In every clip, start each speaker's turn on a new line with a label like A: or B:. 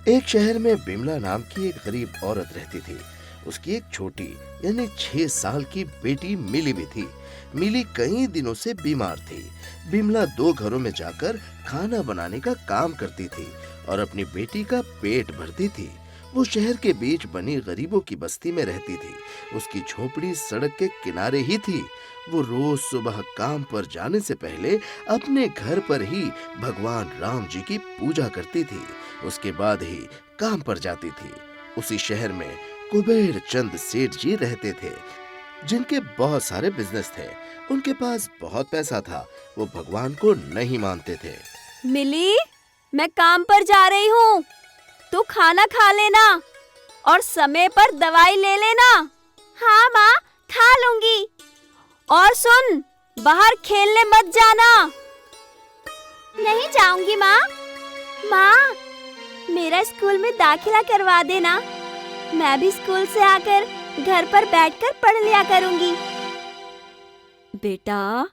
A: एक शहर में बिमला नाम की एक गरीब औरत रहती थी। उसकी एक छोटी यानी 6 साल की बेटी मिली भी थी। मिली कई दिनों से बीमार थी। बिमला 2 घरों में जाकर खाना बनाने का काम करती थी और अपनी बेटी का पेट भरती थी। वो शहर के बीच बनी गरीबों की बस्ती में रहती थी। उसकी झोपड़ी सड़क के किनारे ही थी। वो रोज सुबह काम पर जाने से पहले अपने घर पर ही भगवान राम जी की पूजा करती थी। उसके बाद ही काम पर जाती थी। उसी शहर में कुबेर चंद सेठ जी रहते थे, जिनके बहुत सारे बिजनेस थे। उनके पास बहुत पैसा था। वो भगवान को नहीं मानते थे।
B: मिली, मैं काम पर जा रही हूँ। तू खाना खा लेना और समय पर दवाई ले लेना। हाँ माँ, खा लूंगी। और सुन, बाहर खेलने मत जाना। नहीं जाऊंगी माँ। माँ, मेरा स्कूल में दाखिला करवा देना। मैं भी स्कूल से आकर घर पर बैठकर पढ़ लिया करूंगी। बेटा,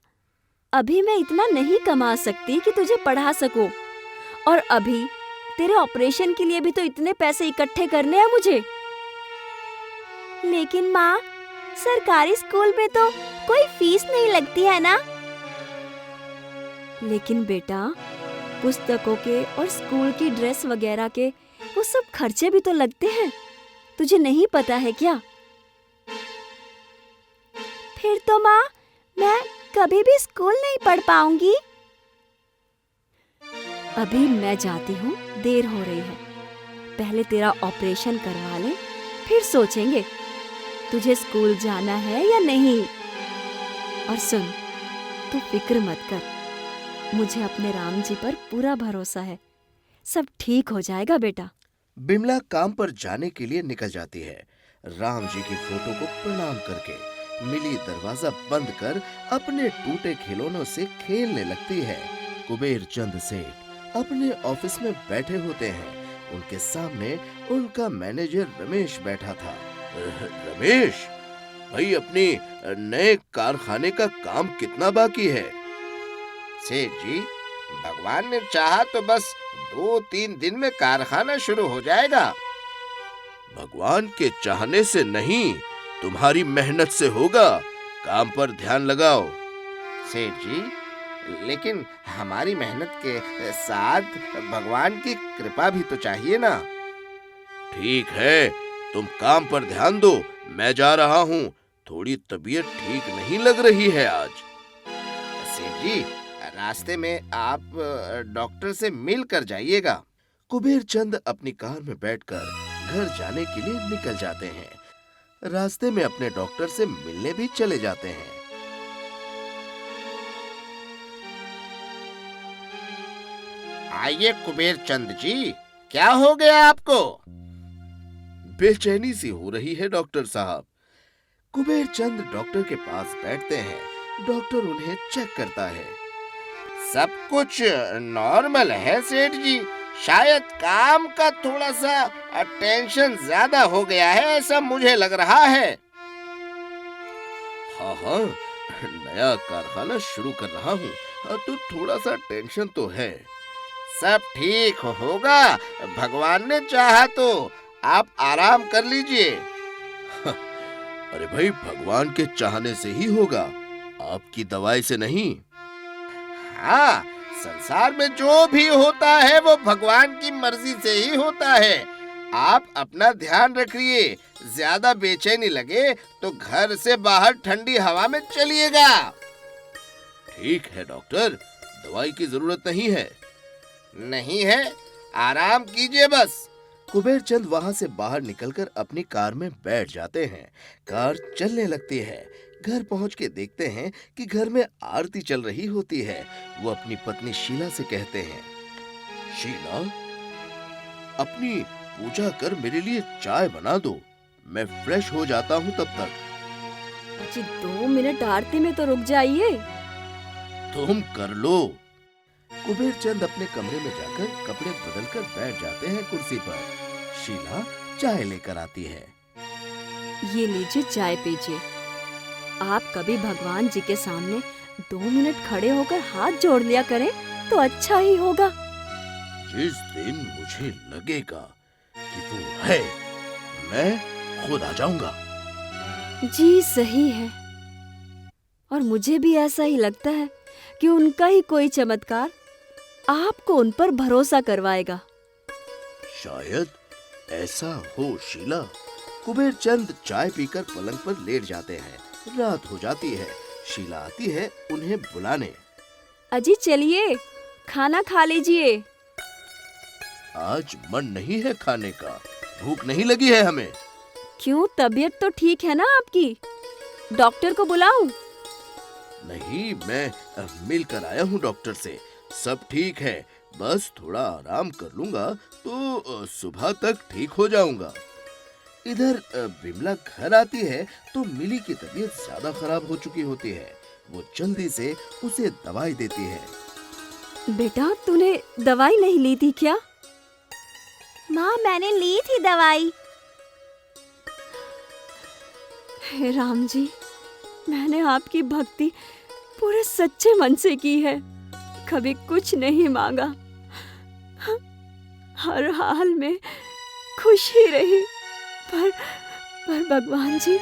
B: अभी मैं इतना नहीं कमा सकती कि तुझे पढ़ा सकूं, और अभी तेरे ऑपरेशन के लिए भी तो इतने पैसे इकट्ठे करने हैं मुझे। लेकिन माँ, सरकारी स्कूल में तो कोई फीस नहीं लगती है ना? लेकिन बेटा, पुस्तकों के और स्कूल की ड्रेस वगैरह के वो सब खर्चे भी तो लगते हैं। तुझे नहीं पता है क्या? फिर तो माँ, मैं कभी भी स्कूल नहीं पढ़ पाऊंगी। अभी मैं जाती हूँ, देर हो रही है। पहले तेरा ऑपरेशन करवा ले, फिर सोचेंगे तुझे स्कूल जाना है या नहीं। और सुन, तू फिक्र मत कर। मुझे अपने राम जी पर पूरा भरोसा है। सब ठीक हो जाएगा बेटा।
A: बिमला काम पर जाने के लिए निकल जाती है। राम जी की फोटो को प्रणाम करके मिली दरवाजा बंद कर अपने टूटे खिलौनों से खेलने लगती है। कुबेर चंद सेठ अपने ऑफिस में बैठे होते हैं। उनके सामने उनका मैनेजर रमेश बैठा था। रमेश भाई, अपनी नए कारखाने का काम कितना बाकी है?
C: सेठ जी, भगवान ने चाहा तो बस 2-3 दिन में कारखाना शुरू हो जाएगा।
A: भगवान के चाहने से नहीं, तुम्हारी मेहनत से होगा। काम पर ध्यान लगाओ।
C: सेठ जी, लेकिन हमारी मेहनत के साथ भगवान की कृपा भी तो चाहिए ना।
A: ठीक है, तुम काम पर ध्यान दो। मैं जा रहा हूँ। थोड़ी तबीयत ठीक नहीं लग रही है आज।
C: सेठ जी, रास्ते में आप डॉक्टर से मिल कर जाइएगा।
A: कुबेर चंद अपनी कार में बैठकर घर जाने के लिए निकल जाते हैं। रास्ते में अपने डॉक्टर से मिलने भी चले जाते हैं।
C: आइए कुबेर चंद जी, क्या हो गया आपको?
A: बेचैनी सी हो रही है डॉक्टर साहब। कुबेर चंद डॉक्टर के पास बैठते हैं। डॉक्टर उन्हें चेक करता है।
C: सब कुछ नॉर्मल है सेठ जी, शायद काम का थोड़ा सा टेंशन ज्यादा हो गया है, ऐसा मुझे लग रहा है।
A: हाँ, नया कारखाना शुरू कर रहा हूँ, तो थोड़ा सा टेंशन तो है।
C: सब ठीक होगा, भगवान ने चाहा तो। आप आराम कर लीजिए।
A: अरे भाई, भगवान के चाहने से ही होगा, आपकी दवाई से नहीं।
C: हाँ, संसार में जो भी होता है वो भगवान की मर्जी से ही होता है। आप अपना ध्यान रखिए। ज्यादा बेचैनी लगे तो घर से बाहर ठंडी हवा में चलिएगा।
A: ठीक है डॉक्टर, दवाई की जरूरत नहीं है।
C: नहीं है, आराम कीजिए बस।
A: कुबेर चंद वहां से बाहर निकलकर अपनी कार में बैठ जाते हैं। कार चलने लगती है। घर पहुंच के देखते हैं कि घर में आरती चल रही होती है। वो अपनी पत्नी शीला से कहते हैं, शीला, अपनी पूजा कर मेरे लिए चाय बना दो। मैं फ्रेश हो जाता हूँ तब तक।
B: अजी 2 मिनट आरती में तो रुक जाइए।
A: तुम कर लो। कुबेर चंद अपने कमरे में जाकर कपड़े बदलकर बैठ जाते हैं कुर्सी पर। शीला चाय लेकर आती है।
B: ये लीजिए, चाय पीजिए। आप कभी भगवान जी के सामने 2 मिनट खड़े होकर हाथ जोड़ लिया करें तो अच्छा ही होगा।
A: जिस दिन मुझे लगेगा कि वो है, मैं खुद आ जाऊंगा।
B: जी सही है। और मुझे भी ऐसा ही लगता है कि उनका ही कोई चमत्कार आपको उन पर भरोसा करवाएगा।
A: शायद ऐसा हो शीला। कुबेर चंद चाय पीकर पलंग पर लेट जाते हैं। रात हो जाती है। शीला आती है उन्हें बुलाने।
B: अजी चलिए, खाना खा लीजिए।
A: आज मन नहीं है खाने का, भूख नहीं लगी है हमें।
B: क्यों, तबीयत तो ठीक है ना आपकी? डॉक्टर को बुलाऊं?
A: नहीं, मैं मिलकर आया हूँ डॉक्टर से। सब ठीक है, बस थोड़ा आराम कर लूंगा तो सुबह तक ठीक हो जाऊंगा। इधर बिमला घर आती है तो मिली की तबीयत ज्यादा खराब हो चुकी होती है। वो जल्दी से उसे दवाई देती है।
B: बेटा, तूने दवाई नहीं ली थी क्या? माँ, मैंने ली थी दवाई। हे राम जी, मैंने आपकी भक्ति पूरे सच्चे मन से की है, कभी कुछ नहीं मांगा, हर हाल में खुश ही रही। पर भगवान जी,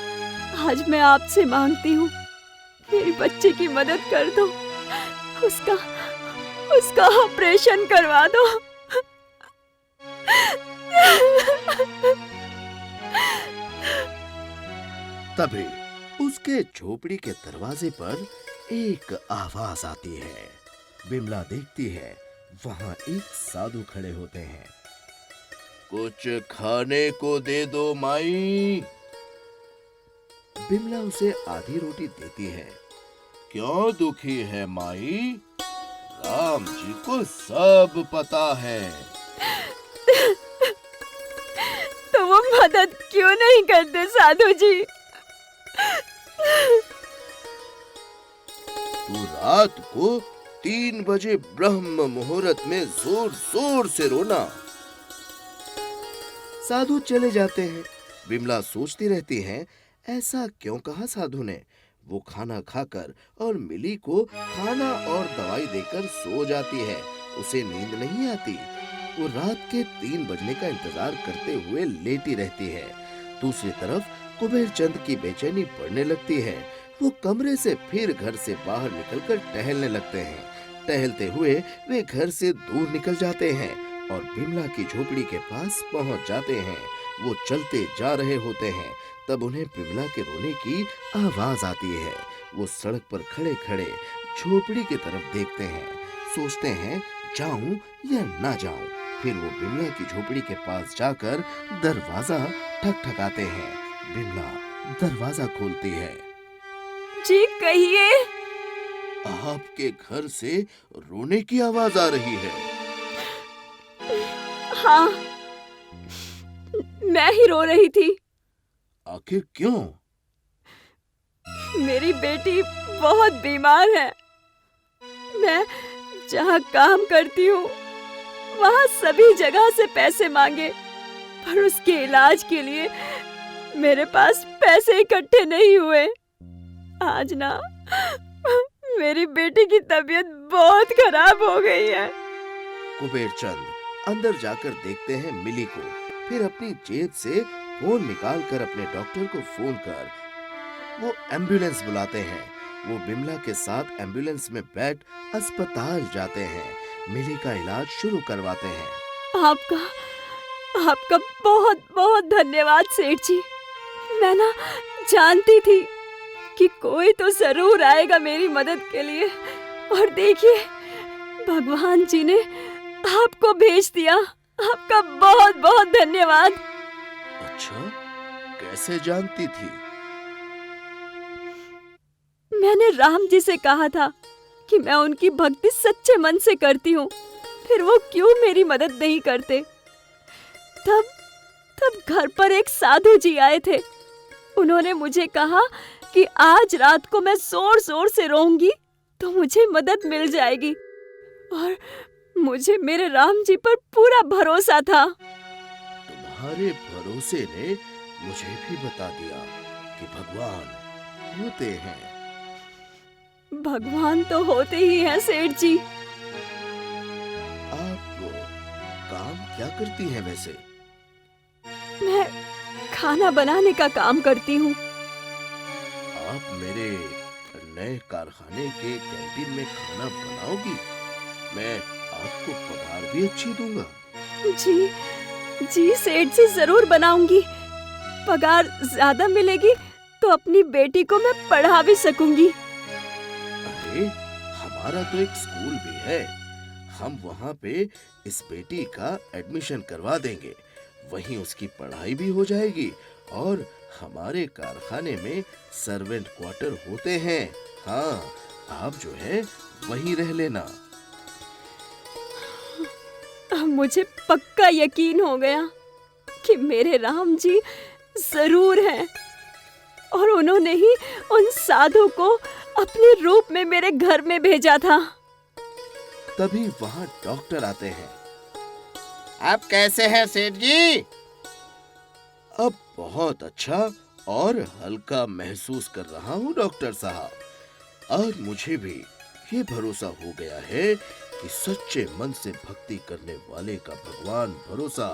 B: आज मैं आपसे मांगती हूँ, मेरी बच्चे की मदद कर दो, उसका ऑपरेशन करवा दो।
A: तभी उसके झोपड़ी के दरवाजे पर एक आवाज आती है। बिमला देखती है, वहां एक साधु खड़े होते हैं। कुछ खाने को दे दो माई। बिमला उसे आधी रोटी देती है। क्यों दुखी है माई? राम जी को सब पता है।
B: तो वो मदद क्यों नहीं करते साधु जी?
A: तू रात को 3 बजे ब्रह्म मुहूर्त में जोर जोर से रोना। साधु चले जाते हैं। बिमला सोचती रहती है, ऐसा क्यों कहा साधु ने? वो खाना खाकर और मिली को खाना और दवाई देकर सो जाती है। उसे नींद नहीं आती। वो रात के 3 बजने का इंतजार करते हुए लेटी रहती है। दूसरी तरफ कुबेर चंद की बेचैनी बढ़ने लगती है। वो कमरे से फिर घर से बाहर निकलकर टहलने लगते हैं। टहलते हुए वे घर से दूर निकल जाते हैं और बिमला की झोपड़ी के पास पहुंच जाते हैं। वो चलते जा रहे होते हैं, तब उन्हें बिमला के रोने की आवाज आती है। वो सड़क पर खड़े खड़े झोपड़ी की तरफ देखते हैं, सोचते हैं जाऊं या ना जाऊं। फिर वो बिमला की झोपड़ी के पास जाकर दरवाजा ठकठकाते हैं। बिमला दरवाजा खोलती है।
B: जी कहिए।
A: आपके घर से रोने की आवाज आ रही है।
B: हाँ, मैं ही रो रही थी।
A: आखिर क्यों?
B: मेरी बेटी बहुत बीमार है। मैं जहाँ काम करती हूँ वहाँ सभी जगह से पैसे मांगे, पर उसके इलाज के लिए मेरे पास पैसे इकट्ठे नहीं हुए। आज ना मेरी बेटी की तबीयत बहुत खराब हो गई है।
A: कुबेर चंद अंदर जाकर देखते हैं मिली को। फिर अपनी जेब से फोन निकालकर अपने डॉक्टर को फोन कर वो एम्बुलेंस बुलाते हैं। वो बिमला के साथ एम्बुलेंस में बैठ अस्पताल जाते हैं। मिली का इलाज शुरू करवाते हैं।
B: आपका बहुत बहुत धन्यवाद सेठ जी। मैं ना जानती थी कि कोई तो जरूर आएगा मेरी मदद के लिए, और देखिए भगवान जी ने आपको भेज दिया। आपका बहुत बहुत धन्यवाद।
A: अच्छा, कैसे जानती थी?
B: मैंने राम जी से कहा था कि मैं उनकी भक्ति सच्चे मन से करती हूँ, फिर वो क्यों मेरी मदद नहीं करते। तब घर पर एक साधु जी आए थे। उन्होंने मुझे कहा कि आज रात को मैं जोर जोर से रोऊंगी तो मुझे मदद मिल जाएगी, और मुझे मेरे राम जी पर पूरा भरोसा था।
A: तुम्हारे भरोसे ने मुझे भी बता दिया कि भगवान होते हैं।
B: भगवान तो होते ही हैं सेठ जी।
A: आप काम क्या करती हैं वैसे?
B: मैं खाना बनाने का काम करती हूँ।
A: आप मेरे नए कारखाने के कैंटीन में खाना बनाओगी? मैं आपको पगार भी अच्छी दूंगा।
B: जी जी सेठ जी, जरूर बनाऊंगी। पगार ज्यादा मिलेगी तो अपनी बेटी को मैं पढ़ा भी सकूंगी।
A: अरे, हमारा तो एक स्कूल भी है। हम वहाँ पे इस बेटी का एडमिशन करवा देंगे। वहीं उसकी पढ़ाई भी हो जाएगी और हमारे कारखाने में सर्वेंट क्वार्टर होते हैं। हाँ, आप जो है वहीं रह लेना।
B: अब मुझे पक्का यकीन हो गया कि मेरे राम जी जरूर हैं और उन्होंने ही उन साधु को अपने रूप में मेरे घर में भेजा था।
A: तभी वहाँ डॉक्टर आते हैं।
C: आप कैसे हैं सेठ जी?
A: अब बहुत अच्छा और हल्का महसूस कर रहा हूँ डॉक्टर साहब। आज मुझे भी ये भरोसा हो गया है कि सच्चे मन से भक्ति करने वाले का भगवान भरोसा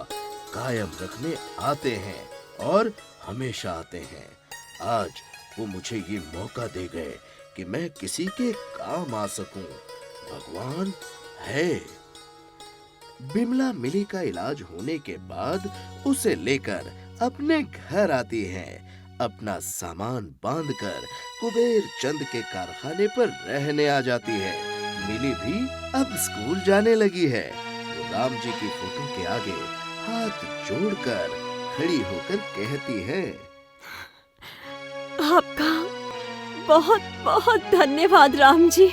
A: कायम रखने आते हैं और हमेशा आते हैं। आज वो मुझे ये मौका दे गए कि मैं किसी के काम आ सकूं। भगवान है। बिमला मिली का इलाज होने के बाद उसे लेकर अपने घर आती है। अपना सामान बांधकर कुबेर चंद के कारखाने पर रहने आ जाती है। मिली भी अब स्कूल जाने लगी है। वो राम जी की फोटो के आगे हाथ जोड़कर खड़ी होकर कहती है,
B: आपका बहुत बहुत धन्यवाद राम जी।